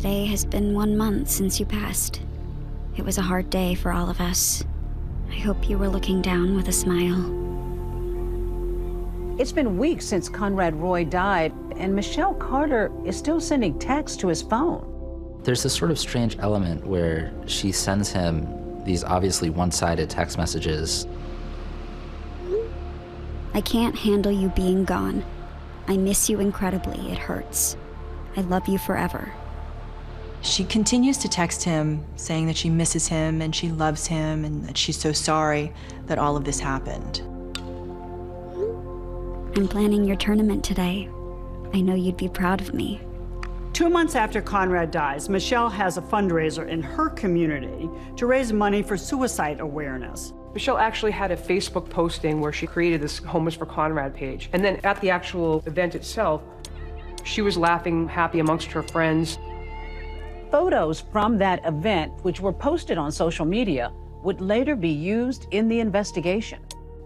Today has been 1 month since you passed. It was a hard day for all of us. I hope you were looking down with a smile. It's been weeks since Conrad Roy died, and Michelle Carter is still sending texts to his phone. There's this sort of strange element where she sends him these obviously one-sided text messages. I can't handle you being gone. I miss you incredibly. It hurts. I love you forever. She continues to text him, saying that she misses him and she loves him and that she's so sorry that all of this happened. I'm planning your tournament today. I know you'd be proud of me. 2 months after Conrad dies, Michelle has a fundraiser in her community to raise money for suicide awareness. Michelle actually had a Facebook posting where she created this Homeless for Conrad page. And then at the actual event itself, she was laughing, happy amongst her friends. Photos from that event, which were posted on social media, would later be used in the investigation.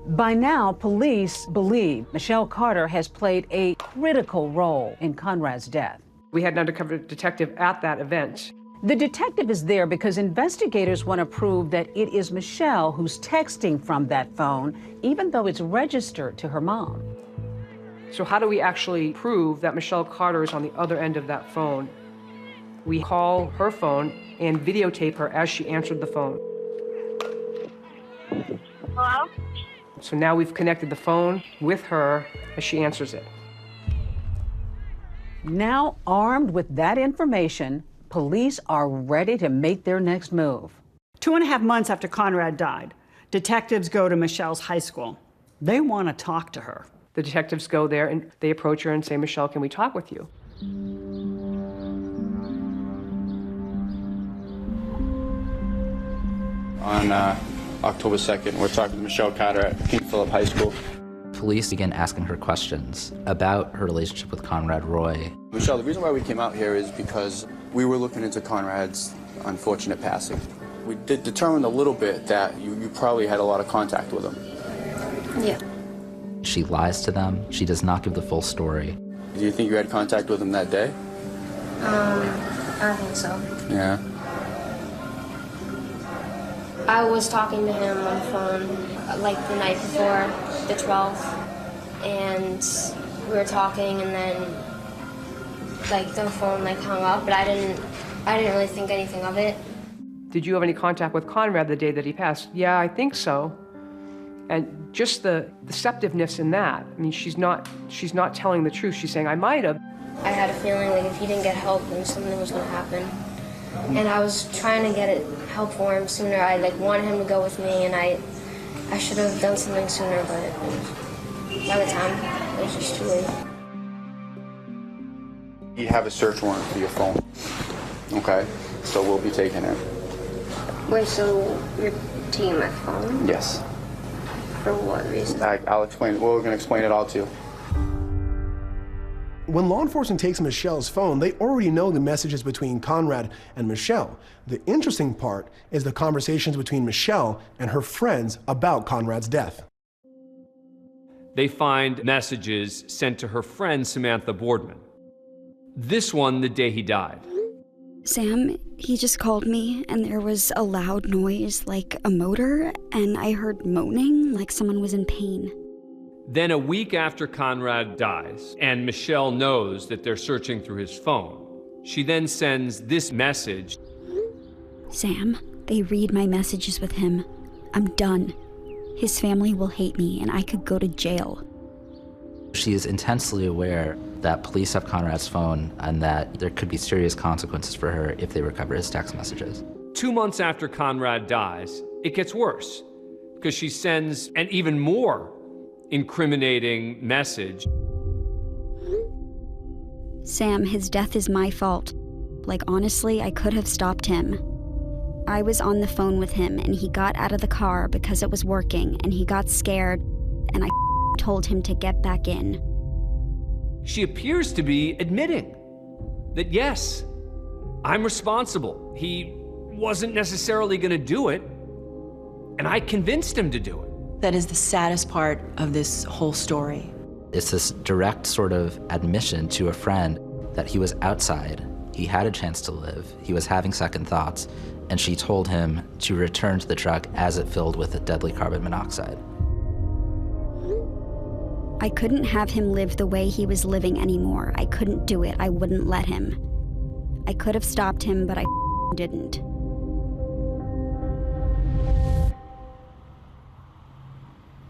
By now, police believe Michelle Carter has played a critical role in Conrad's death. We had an undercover detective at that event. The detective is there because investigators want to prove that it is Michelle who's texting from that phone, even though it's registered to her mom. So how do we actually prove that Michelle Carter is on the other end of that phone? We call her phone and videotape her as she answered the phone. Hello? So now we've connected the phone with her as she answers it. Now, armed with that information, police are ready to make their next move. 2.5 months after Conrad died, detectives go to Michelle's high school. They want to talk to her. The detectives go there and they approach her and say, Michelle, can we talk with you? On October 2nd, we're talking to Michelle Carter at King Philip High School. Police begin asking her questions about her relationship with Conrad Roy. Michelle, the reason why we came out here is because we were looking into Conrad's unfortunate passing. We did determine a little bit that you probably had a lot of contact with him. Yeah. She lies to them. She does not give the full story. Do you think you had contact with him that day? I think so. Yeah. I was talking to him on the phone, like the night before, the 12th, and we were talking, and then, like, the phone, like, hung up, but I didn't really think anything of it. Did you have any contact with Conrad the day that he passed? Yeah, I think so. And just the deceptiveness in that. I mean, she's not telling the truth. She's saying, I might have. I had a feeling, like, if he didn't get help, then something was going to happen. And I was trying to get help for him sooner. I, like, wanted him to go with me, and I should have done something sooner, but by the time, it was just too late. You have a search warrant for your phone. Okay, so we'll be taking it. Wait, so you're taking my phone? Yes. For what reason? I'll explain. We're going to explain it all to you. When law enforcement takes Michelle's phone, they already know the messages between Conrad and Michelle. The interesting part is the conversations between Michelle and her friends about Conrad's death. They find messages sent to her friend Samantha Boardman. This one the day he died. Sam, he just called me, and there was a loud noise like a motor, and I heard moaning like someone was in pain. Then a week after Conrad dies, and Michelle knows that they're searching through his phone, she then sends this message. Sam, they read my messages with him. I'm done. His family will hate me, and I could go to jail. She is intensely aware that police have Conrad's phone and that there could be serious consequences for her if they recover his text messages. 2 months after Conrad dies, it gets worse because she sends an even more incriminating message. Sam, his death is my fault. Like, honestly, I could have stopped him. I was on the phone with him, and he got out of the car because it was working, and he got scared, and I told him to get back in. She appears to be admitting that, yes, I'm responsible. He wasn't necessarily going to do it, and I convinced him to do it. That is the saddest part of this whole story. It's this direct sort of admission to a friend that he was outside He had a chance to live. He was having second thoughts, and she told him to return to the truck as it filled with deadly carbon monoxide. I couldn't have him live the way he was living anymore. I couldn't do it. I wouldn't let him. I could have stopped him, but I didn't.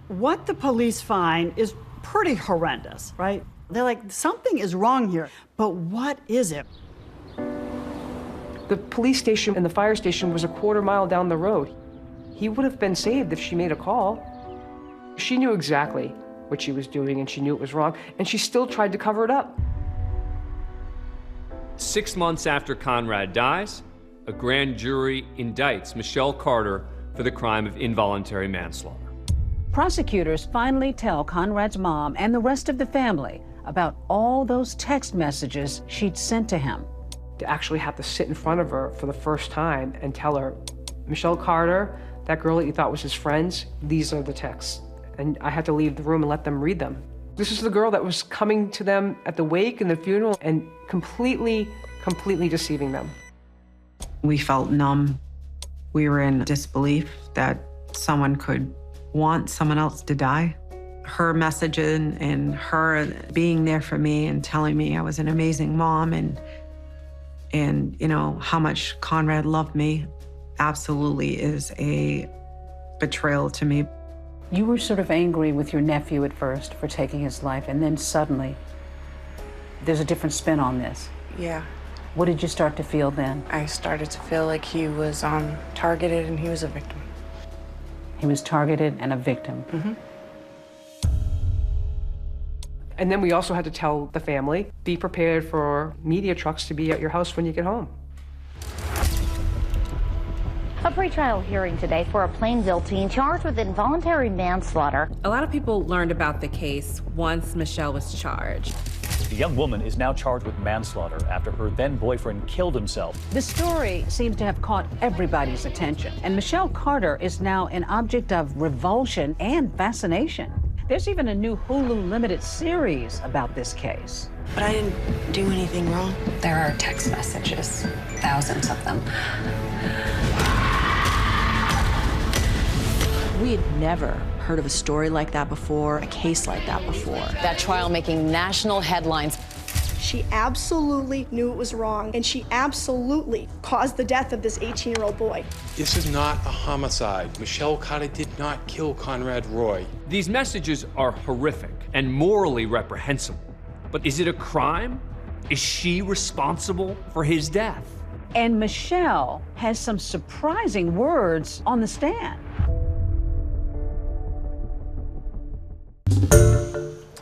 What the police find is pretty horrendous, right? They're like, something is wrong here, but what is it? The police station and the fire station was a quarter mile down the road. He would have been saved if she made a call. She knew exactly what she was doing, and she knew it was wrong, and she still tried to cover it up. 6 months after Conrad dies, a grand jury indicts Michelle Carter for the crime of involuntary manslaughter. Prosecutors finally tell Conrad's mom and the rest of the family about all those text messages she'd sent to him. To actually have to sit in front of her for the first time and tell her, Michelle Carter, that girl that you thought was his friends, these are the texts. And I had to leave the room and let them read them. This is the girl that was coming to them at the wake and the funeral and completely deceiving them. We felt numb. We were in disbelief that someone could want someone else to die. Her messaging and her being there for me and telling me I was an amazing mom and you know, how much Conrad loved me absolutely is a betrayal to me. You were sort of angry with your nephew at first for taking his life, and then suddenly there's a different spin on this. Yeah. What did you start to feel then? I started to feel like he was targeted and he was a victim. He was targeted and a victim. Mm-hmm. And then we also had to tell the family, be prepared for media trucks to be at your house when you get home. A pretrial hearing today for a Plainville teen charged with involuntary manslaughter. A lot of people learned about the case once Michelle was charged. The young woman is now charged with manslaughter after her then-boyfriend killed himself. The story seems to have caught everybody's attention, and Michelle Carter is now an object of revulsion and fascination. There's even a new Hulu limited series about this case. But I didn't do anything wrong. There are text messages, thousands of them. We had never heard of a story like that before, a case like that before. That trial making national headlines. She absolutely knew it was wrong, and she absolutely caused the death of this 18-year-old boy. This is not a homicide. Michelle Carter did not kill Conrad Roy. These messages are horrific and morally reprehensible. But is it a crime? Is she responsible for his death? And Michelle has some surprising words on the stand.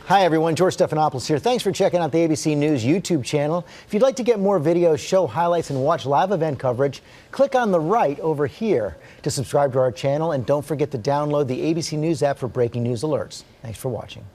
Hi everyone, George Stephanopoulos here. Thanks for checking out the ABC News YouTube channel. If you'd like to get more videos, show highlights, and watch live event coverage, click on the right over here to subscribe to our channel, and don't forget to download the ABC News app for breaking news alerts. Thanks for watching.